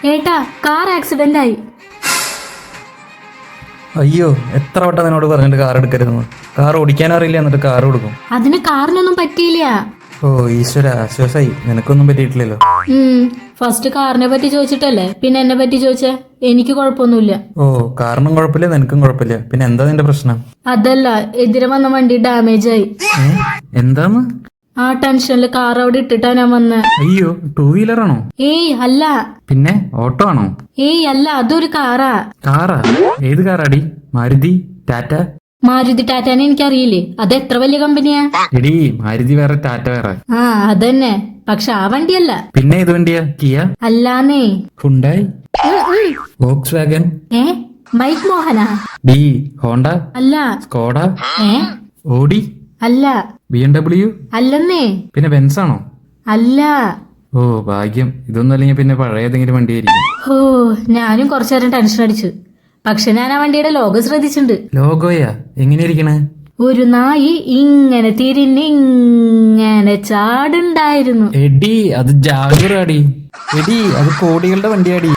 ഏട്ടാ, car accident ആയി. അയ്യോ, എത്ര വട്ടം നിന്നോട് പറഞ്ഞിട്ട് കാർ എടുക്കരുതെന്ന്. കാർ ഓടിക്കാൻ അറിയില്ല, എന്നിട്ട് കാർ കൊടുക്കും. അതിന് കാറിനൊന്നും പറ്റിയില്ല. ഓ ഈശ്വര, ആശ്വാസായി. നിനക്കൊന്നും പറ്റിയിട്ടില്ലല്ലോ. ഫസ്റ്റ് കാറിനെ പറ്റി ചോദിച്ചിട്ടല്ലേ പിന്നെ എന്നെ പറ്റി ചോദിച്ചേ. എനിക്ക് കുഴപ്പമൊന്നുമില്ല. ഓ, കാറിനും കുഴപ്പമില്ല, നിനക്കും കുഴപ്പമില്ല. പിന്നെ എന്താ നിന്റെ പ്രശ്നം? അതല്ല, എതിരെ വന്ന വണ്ടി ഡാമേജ് ആയി. എന്താന്ന്? ആ ടെൻഷനിൽ കാർ അവിടെ ഇട്ടിട്ടാ ഞാൻ വന്നേ. അയ്യോ, ടൂ വീലർ ആണോ? ഏയ് അല്ല. പിന്നെ ഓട്ടോ ആണോ? ഏയ് അല്ല, അതൊരു കാറാ. കാറാ? ഏത് കാറാടി? മാരുതി, ടാറ്റ? മാരുതി ടാറ്റാനെ എനിക്കറിയില്ലേ, അത് എത്ര വലിയ കമ്പനിയാ. എടി, മാരുതി വേറെ, ടാറ്റ വേറെ. ആ അതന്നെ, പക്ഷെ ആ വണ്ടിയല്ല. പിന്നെ ഏത് വണ്ടിയാ? കിയ? അല്ലാന്നേ. ഹുണ്ടായി? Volkswagen? മൈക്ക് മോഹനാ? ഡി ഹോണ്ട? അല്ല. സ്കോഡ? ഏ ഓഡി? അല്ല. BMW? അല്ലെന്നേ. പിന്നെ ബെൻസ് ആണോ? അല്ല. ഓ ഭാഗ്യം, ഇതൊന്നും അല്ലെങ്കിൽ പിന്നെ പഴയ ഏതെങ്കിലും വണ്ടിയായിരിക്കും. ഓ, ഞാനും കുറച്ചു നേരം ടെൻഷൻ അടിച്ചു. പക്ഷെ ഞാൻ ആ വണ്ടിയുടെ ലോഗോ ശ്രദ്ധിച്ചിട്ടുണ്ട്. ലോഗോയാ? എങ്ങനെയിരിക്കണേ? ഒരു നായി ഇങ്ങനെ തിരിഞ്ഞ് ഇങ്ങനെ ചാടുണ്ടായിരുന്നു. എടി, അത് ജാഗുറാടി. എടി, അത് കോടികളുടെ വണ്ടിയാടി.